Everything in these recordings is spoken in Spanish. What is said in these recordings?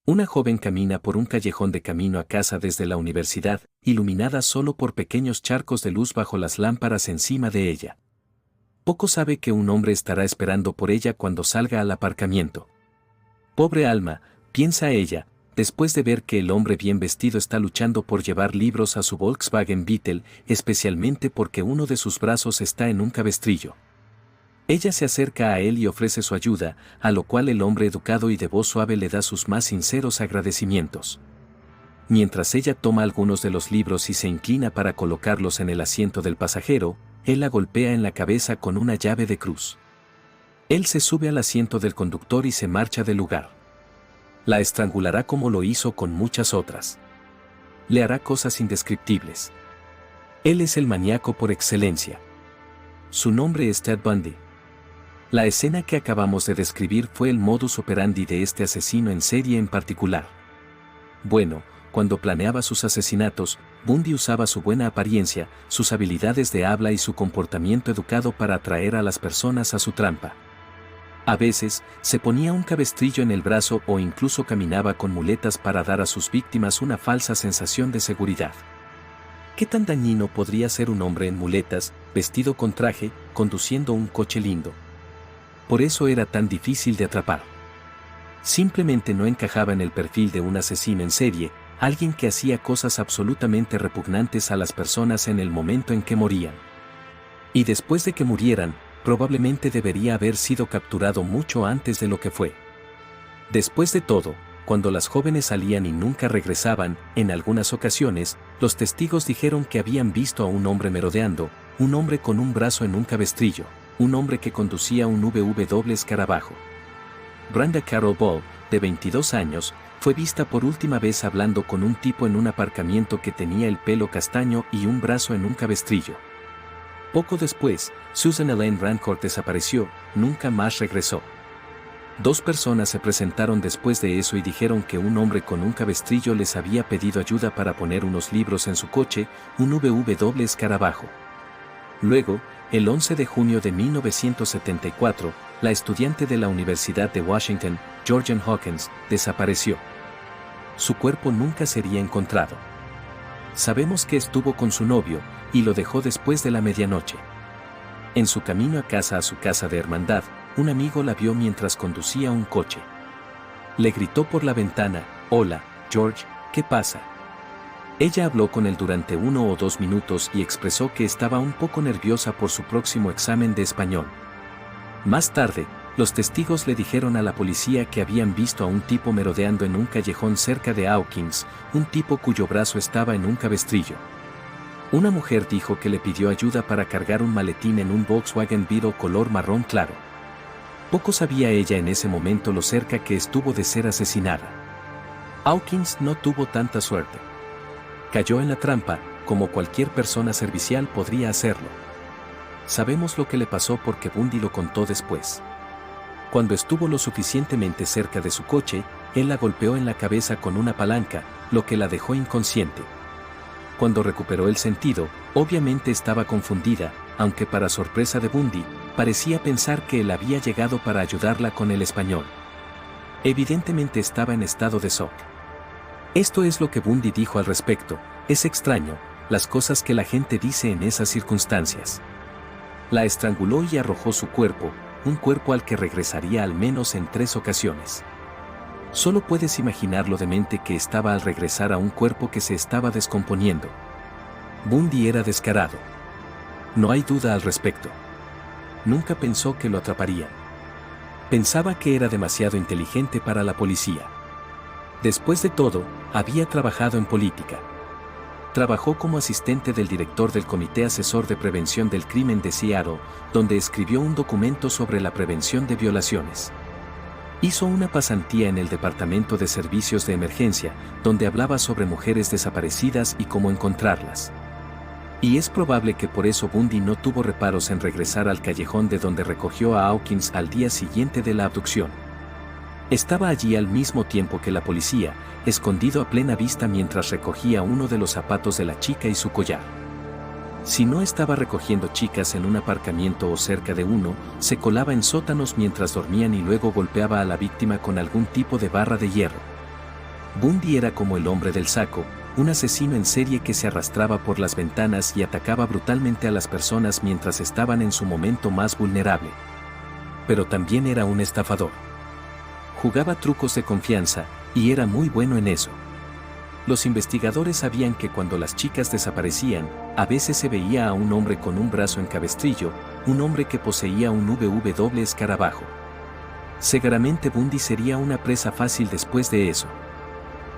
Una joven camina por un callejón de camino a casa desde la universidad, iluminada solo por pequeños charcos de luz bajo las lámparas encima de ella. Poco sabe que un hombre estará esperando por ella cuando salga al aparcamiento. Pobre alma, piensa ella, después de ver que el hombre bien vestido está luchando por llevar libros a su Volkswagen Beetle, especialmente porque uno de sus brazos está en un cabestrillo. Ella se acerca a él y ofrece su ayuda, a lo cual el hombre educado y de voz suave le da sus más sinceros agradecimientos. Mientras ella toma algunos de los libros y se inclina para colocarlos en el asiento del pasajero, él la golpea en la cabeza con una llave de cruz. Él se sube al asiento del conductor y se marcha del lugar. La estrangulará como lo hizo con muchas otras. Le hará cosas indescriptibles. Él es el maníaco por excelencia. Su nombre es Ted Bundy. La escena que acabamos de describir fue el modus operandi de este asesino en serie en particular. Bueno, cuando planeaba sus asesinatos, Bundy usaba su buena apariencia, sus habilidades de habla y su comportamiento educado para atraer a las personas a su trampa. A veces, se ponía un cabestrillo en el brazo o incluso caminaba con muletas para dar a sus víctimas una falsa sensación de seguridad. ¿Qué tan dañino podría ser un hombre en muletas, vestido con traje, conduciendo un coche lindo? Por eso era tan difícil de atrapar. Simplemente no encajaba en el perfil de un asesino en serie, alguien que hacía cosas absolutamente repugnantes a las personas en el momento en que morían. Y después de que murieran, probablemente debería haber sido capturado mucho antes de lo que fue. Después de todo, cuando las jóvenes salían y nunca regresaban, en algunas ocasiones, los testigos dijeron que habían visto a un hombre merodeando, un hombre con un brazo en un cabestrillo, un hombre que conducía un VW escarabajo. Brenda Carol Ball, de 22 años, fue vista por última vez hablando con un tipo en un aparcamiento que tenía el pelo castaño y un brazo en un cabestrillo. Poco después, Susan Elaine Rancourt desapareció, nunca más regresó. 2 personas se presentaron después de eso y dijeron que un hombre con un cabestrillo les había pedido ayuda para poner unos libros en su coche, un VW escarabajo. Luego, el 11 de junio de 1974, la estudiante de la Universidad de Washington, Georgian Hawkins, desapareció. Su cuerpo nunca sería encontrado. Sabemos que estuvo con su novio, y lo dejó después de la medianoche. En su camino a su casa de hermandad, un amigo la vio mientras conducía un coche. Le gritó por la ventana: «Hola, George, ¿qué pasa?». Ella habló con él durante 1 o 2 minutos y expresó que estaba un poco nerviosa por su próximo examen de español. Más tarde, los testigos le dijeron a la policía que habían visto a un tipo merodeando en un callejón cerca de Hawkins, un tipo cuyo brazo estaba en un cabestrillo. Una mujer dijo que le pidió ayuda para cargar un maletín en un Volkswagen Beetle color marrón claro. Poco sabía ella en ese momento lo cerca que estuvo de ser asesinada. Hawkins no tuvo tanta suerte. Cayó en la trampa, como cualquier persona servicial podría hacerlo. Sabemos lo que le pasó porque Bundy lo contó después. Cuando estuvo lo suficientemente cerca de su coche, él la golpeó en la cabeza con una palanca, lo que la dejó inconsciente. Cuando recuperó el sentido, obviamente estaba confundida, aunque para sorpresa de Bundy, parecía pensar que él había llegado para ayudarla con el español. Evidentemente estaba en estado de shock. Esto es lo que Bundy dijo al respecto: «Es extraño, las cosas que la gente dice en esas circunstancias». La estranguló y arrojó su cuerpo, un cuerpo al que regresaría al menos en 3 ocasiones. Solo puedes imaginar lo demente que estaba al regresar a un cuerpo que se estaba descomponiendo. Bundy era descarado. No hay duda al respecto. Nunca pensó que lo atraparían. Pensaba que era demasiado inteligente para la policía. Después de todo, había trabajado en política. Trabajó como asistente del director del Comité Asesor de Prevención del Crimen de Seattle, donde escribió un documento sobre la prevención de violaciones. Hizo una pasantía en el Departamento de Servicios de Emergencia, donde hablaba sobre mujeres desaparecidas y cómo encontrarlas. Y es probable que por eso Bundy no tuvo reparos en regresar al callejón de donde recogió a Hawkins al día siguiente de la abducción. Estaba allí al mismo tiempo que la policía, escondido a plena vista mientras recogía uno de los zapatos de la chica y su collar. Si no estaba recogiendo chicas en un aparcamiento o cerca de uno, se colaba en sótanos mientras dormían y luego golpeaba a la víctima con algún tipo de barra de hierro. Bundy era como el hombre del saco, un asesino en serie que se arrastraba por las ventanas y atacaba brutalmente a las personas mientras estaban en su momento más vulnerable. Pero también era un estafador. Jugaba trucos de confianza, y era muy bueno en eso. Los investigadores sabían que cuando las chicas desaparecían, a veces se veía a un hombre con un brazo en cabestrillo, un hombre que poseía un VW escarabajo. Seguramente Bundy sería una presa fácil después de eso.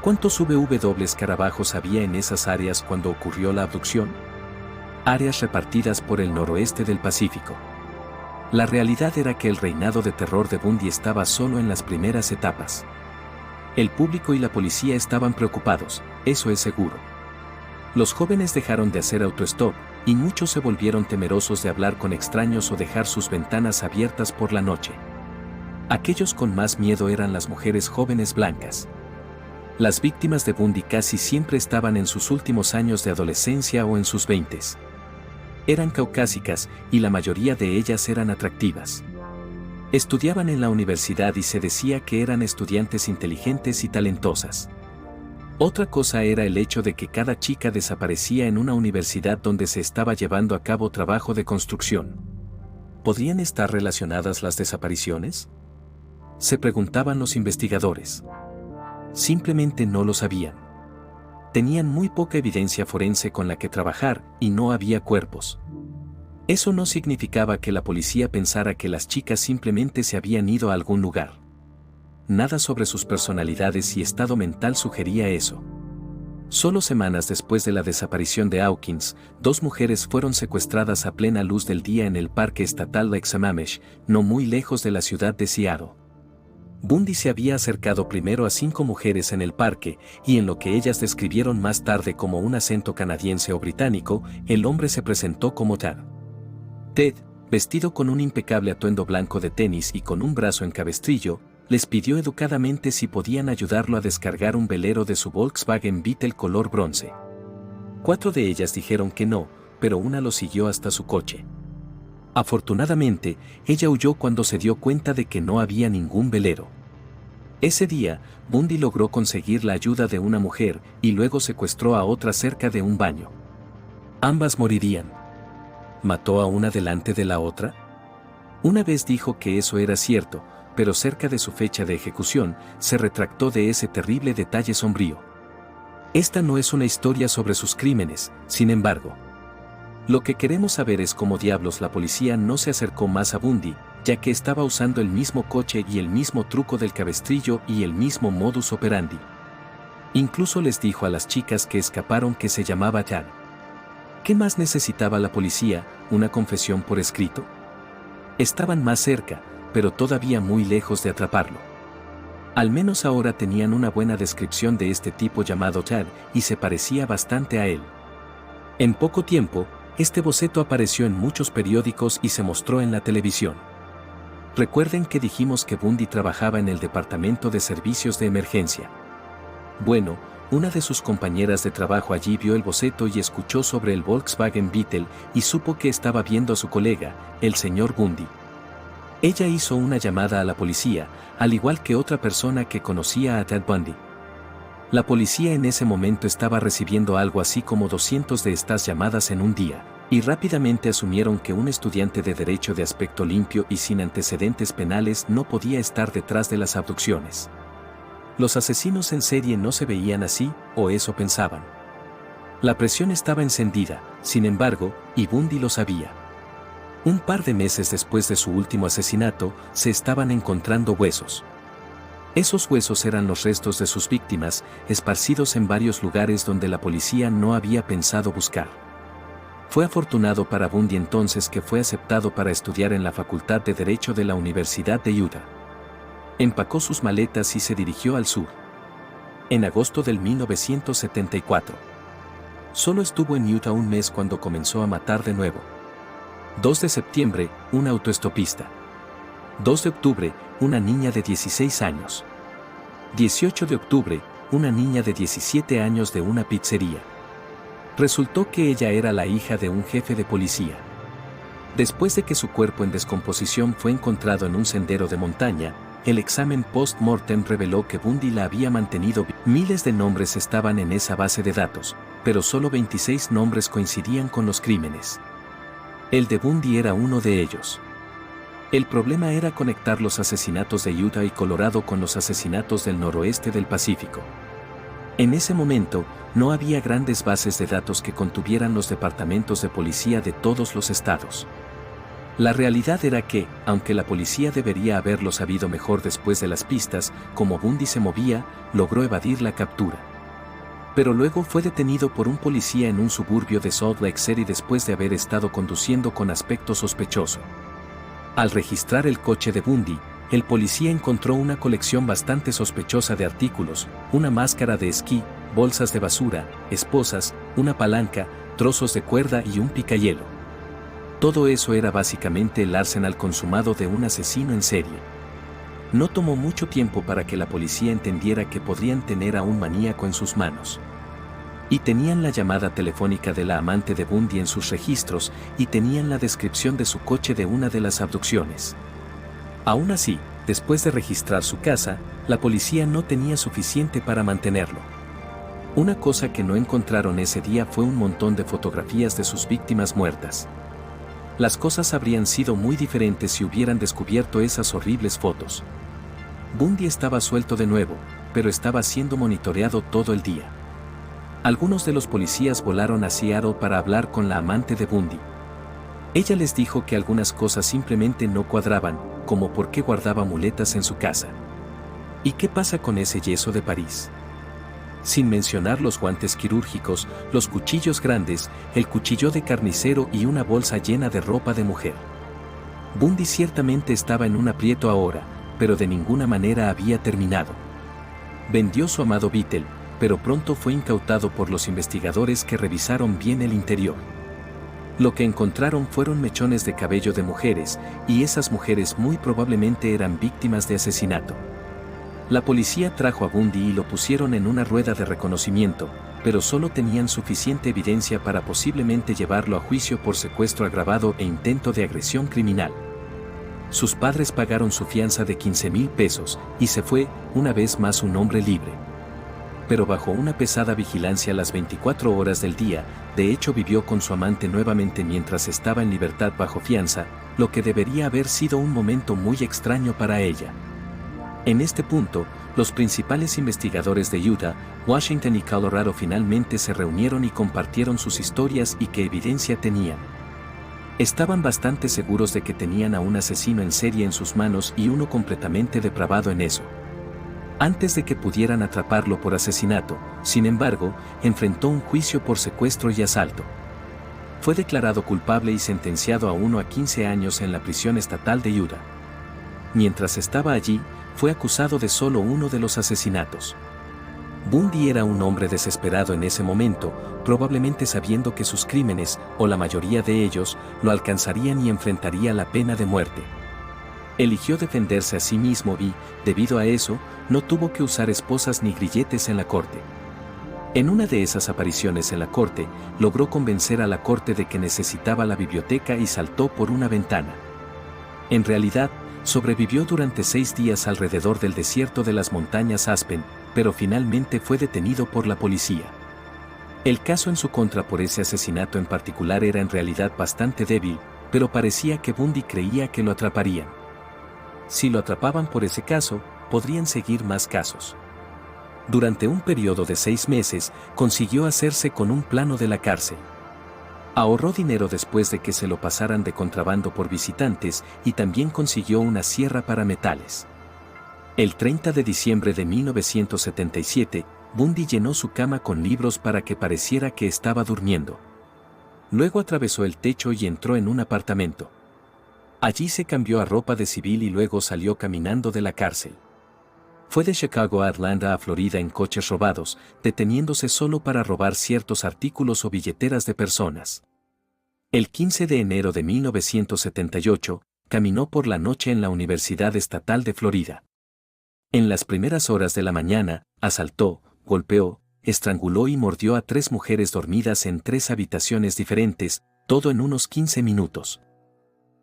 ¿Cuántos VW escarabajos había en esas áreas cuando ocurrió la abducción? Áreas repartidas por el noroeste del Pacífico. La realidad era que el reinado de terror de Bundy estaba solo en las primeras etapas. El público y la policía estaban preocupados, eso es seguro. Los jóvenes dejaron de hacer autostop, y muchos se volvieron temerosos de hablar con extraños o dejar sus ventanas abiertas por la noche. Aquellos con más miedo eran las mujeres jóvenes blancas. Las víctimas de Bundy casi siempre estaban en sus últimos años de adolescencia o en sus 20s. Eran caucásicas, y la mayoría de ellas eran atractivas. Estudiaban en la universidad y se decía que eran estudiantes inteligentes y talentosas. Otra cosa era el hecho de que cada chica desaparecía en una universidad donde se estaba llevando a cabo trabajo de construcción. ¿Podrían estar relacionadas las desapariciones? Se preguntaban los investigadores. Simplemente no lo sabían. Tenían muy poca evidencia forense con la que trabajar y no había cuerpos. Eso no significaba que la policía pensara que las chicas simplemente se habían ido a algún lugar. Nada sobre sus personalidades y estado mental sugería eso. Solo semanas después de la desaparición de Hawkins, 2 mujeres fueron secuestradas a plena luz del día en el Parque Estatal Lake Sammamish, no muy lejos de la ciudad de Seattle. Bundy se había acercado primero a 5 mujeres en el parque, y en lo que ellas describieron más tarde como un acento canadiense o británico, el hombre se presentó como Ted. Ted, vestido con un impecable atuendo blanco de tenis y con un brazo en cabestrillo, les pidió educadamente si podían ayudarlo a descargar un velero de su Volkswagen Beetle color bronce. 4 de ellas dijeron que no, pero una lo siguió hasta su coche. Afortunadamente, ella huyó cuando se dio cuenta de que no había ningún velero. Ese día, Bundy logró conseguir la ayuda de una mujer y luego secuestró a otra cerca de un baño. Ambas morirían. ¿Mató a una delante de la otra? Una vez dijo que eso era cierto, pero cerca de su fecha de ejecución, se retractó de ese terrible detalle sombrío. Esta no es una historia sobre sus crímenes, sin embargo. Lo que queremos saber es cómo diablos la policía no se acercó más a Bundy, ya que estaba usando el mismo coche y el mismo truco del cabestrillo y el mismo modus operandi. Incluso les dijo a las chicas que escaparon que se llamaba Jan. ¿Qué más necesitaba la policía? ¿Una confesión por escrito? Estaban más cerca, pero todavía muy lejos de atraparlo. Al menos ahora tenían una buena descripción de este tipo llamado Jan y se parecía bastante a él. En poco tiempo, este boceto apareció en muchos periódicos y se mostró en la televisión. Recuerden que dijimos que Bundy trabajaba en el Departamento de Servicios de Emergencia. Bueno, una de sus compañeras de trabajo allí vio el boceto y escuchó sobre el Volkswagen Beetle y supo que estaba viendo a su colega, el señor Bundy. Ella hizo una llamada a la policía, al igual que otra persona que conocía a Ted Bundy. La policía en ese momento estaba recibiendo algo así como 200 de estas llamadas en un día, y rápidamente asumieron que un estudiante de derecho de aspecto limpio y sin antecedentes penales no podía estar detrás de las abducciones. Los asesinos en serie no se veían así, o eso pensaban. La presión estaba encendida, sin embargo, y Bundy lo sabía. Un par de meses después de su último asesinato, se estaban encontrando huesos. Esos huesos eran los restos de sus víctimas, esparcidos en varios lugares donde la policía no había pensado buscar. Fue afortunado para Bundy entonces que fue aceptado para estudiar en la Facultad de Derecho de la Universidad de Utah. Empacó sus maletas y se dirigió al sur. En agosto del 1974. Solo estuvo en Utah un mes cuando comenzó a matar de nuevo. 2 de septiembre, un autoestopista. 2 de octubre, una niña de 16 años. 18 de octubre, una niña de 17 años de una pizzería. Resultó que ella era la hija de un jefe de policía. Después de que su cuerpo en descomposición fue encontrado en un sendero de montaña, el examen post-mortem reveló que Bundy la había mantenido viva. Miles de nombres estaban en esa base de datos, pero solo 26 nombres coincidían con los crímenes. El de Bundy era uno de ellos. El problema era conectar los asesinatos de Utah y Colorado con los asesinatos del noroeste del Pacífico. En ese momento, no había grandes bases de datos que contuvieran los departamentos de policía de todos los estados. La realidad era que, aunque la policía debería haberlo sabido mejor después de las pistas, como Bundy se movía, logró evadir la captura. Pero luego fue detenido por un policía en un suburbio de Salt Lake City después de haber estado conduciendo con aspecto sospechoso. Al registrar el coche de Bundy, el policía encontró una colección bastante sospechosa de artículos, una máscara de esquí, bolsas de basura, esposas, una palanca, trozos de cuerda y un picahielo. Todo eso era básicamente el arsenal consumado de un asesino en serie. No tomó mucho tiempo para que la policía entendiera que podrían tener a un maníaco en sus manos. Y tenían la llamada telefónica de la amante de Bundy en sus registros y tenían la descripción de su coche de una de las abducciones. Aún así, después de registrar su casa, la policía no tenía suficiente para mantenerlo. Una cosa que no encontraron ese día fue un montón de fotografías de sus víctimas muertas. Las cosas habrían sido muy diferentes si hubieran descubierto esas horribles fotos. Bundy estaba suelto de nuevo, pero estaba siendo monitoreado todo el día. Algunos de los policías volaron a Seattle para hablar con la amante de Bundy. Ella les dijo que algunas cosas simplemente no cuadraban, como por qué guardaba muletas en su casa. ¿Y qué pasa con ese yeso de París? Sin mencionar los guantes quirúrgicos, los cuchillos grandes, el cuchillo de carnicero y una bolsa llena de ropa de mujer. Bundy ciertamente estaba en un aprieto ahora, pero de ninguna manera había terminado. Vendió su amado Beetle, pero pronto fue incautado por los investigadores que revisaron bien el interior. Lo que encontraron fueron mechones de cabello de mujeres, y esas mujeres muy probablemente eran víctimas de asesinato. La policía trajo a Bundy y lo pusieron en una rueda de reconocimiento, pero solo tenían suficiente evidencia para posiblemente llevarlo a juicio por secuestro agravado e intento de agresión criminal. Sus padres pagaron su fianza de $15,000 y se fue, una vez más, un hombre libre. Pero bajo una pesada vigilancia las 24 horas del día, de hecho vivió con su amante nuevamente mientras estaba en libertad bajo fianza, lo que debería haber sido un momento muy extraño para ella. En este punto, los principales investigadores de Utah, Washington y Colorado finalmente se reunieron y compartieron sus historias y qué evidencia tenían. Estaban bastante seguros de que tenían a un asesino en serie en sus manos y uno completamente depravado en eso. Antes de que pudieran atraparlo por asesinato, sin embargo, enfrentó un juicio por secuestro y asalto. Fue declarado culpable y sentenciado a 1 a 15 años en la prisión estatal de Utah. Mientras estaba allí, fue acusado de solo uno de los asesinatos. Bundy era un hombre desesperado en ese momento, probablemente sabiendo que sus crímenes, o la mayoría de ellos, lo alcanzarían y enfrentaría la pena de muerte. Eligió defenderse a sí mismo y, debido a eso, no tuvo que usar esposas ni grilletes en la corte. En una de esas apariciones en la corte, logró convencer a la corte de que necesitaba la biblioteca y saltó por una ventana. En realidad, sobrevivió durante 6 días alrededor del desierto de las montañas Aspen, pero finalmente fue detenido por la policía. El caso en su contra por ese asesinato en particular era en realidad bastante débil, pero parecía que Bundy creía que lo atraparían. Si lo atrapaban por ese caso, podrían seguir más casos. Durante un periodo de 6 meses, consiguió hacerse con un plano de la cárcel. Ahorró dinero después de que se lo pasaran de contrabando por visitantes y también consiguió una sierra para metales. El 30 de diciembre de 1977, Bundy llenó su cama con libros para que pareciera que estaba durmiendo. Luego atravesó el techo y entró en un apartamento. Allí se cambió a ropa de civil y luego salió caminando de la cárcel. Fue de Chicago a Atlanta a Florida en coches robados, deteniéndose solo para robar ciertos artículos o billeteras de personas. El 15 de enero de 1978, caminó por la noche en la Universidad Estatal de Florida. En las primeras horas de la mañana, asaltó, golpeó, estranguló y mordió a 3 mujeres dormidas en 3 habitaciones diferentes, todo en unos 15 minutos.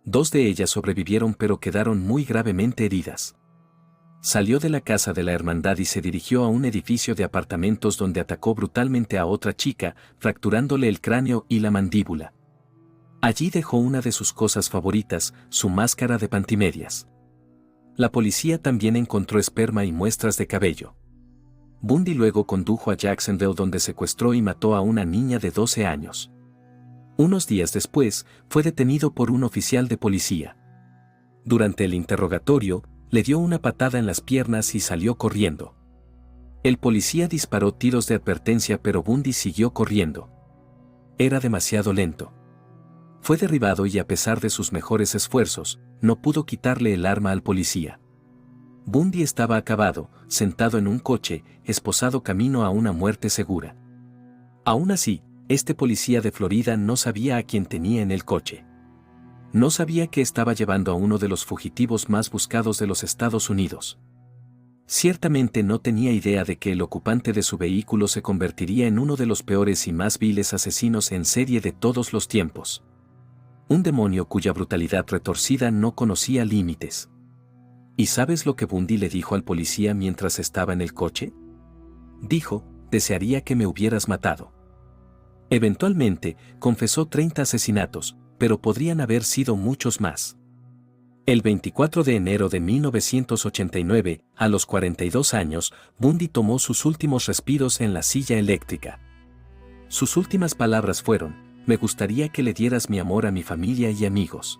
2 de ellas sobrevivieron pero quedaron muy gravemente heridas. Salió de la casa de la hermandad y se dirigió a un edificio de apartamentos donde atacó brutalmente a otra chica, fracturándole el cráneo y la mandíbula. Allí dejó una de sus cosas favoritas, su máscara de pantimedias. La policía también encontró esperma y muestras de cabello. Bundy luego condujo a Jacksonville donde secuestró y mató a una niña de 12 años. Unos días después, fue detenido por un oficial de policía. Durante el interrogatorio, le dio una patada en las piernas y salió corriendo. El policía disparó tiros de advertencia pero Bundy siguió corriendo. Era demasiado lento. Fue derribado y a pesar de sus mejores esfuerzos, no pudo quitarle el arma al policía. Bundy estaba acabado, sentado en un coche, esposado camino a una muerte segura. Aún así, este policía de Florida no sabía a quién tenía en el coche. No sabía que estaba llevando a uno de los fugitivos más buscados de los Estados Unidos. Ciertamente no tenía idea de que el ocupante de su vehículo se convertiría en uno de los peores y más viles asesinos en serie de todos los tiempos. Un demonio cuya brutalidad retorcida no conocía límites. ¿Y sabes lo que Bundy le dijo al policía mientras estaba en el coche? Dijo, desearía que me hubieras matado. Eventualmente, confesó 30 asesinatos, pero podrían haber sido muchos más. El 24 de enero de 1989, a los 42 años, Bundy tomó sus últimos respiros en la silla eléctrica. Sus últimas palabras fueron, me gustaría que le dieras mi amor a mi familia y amigos.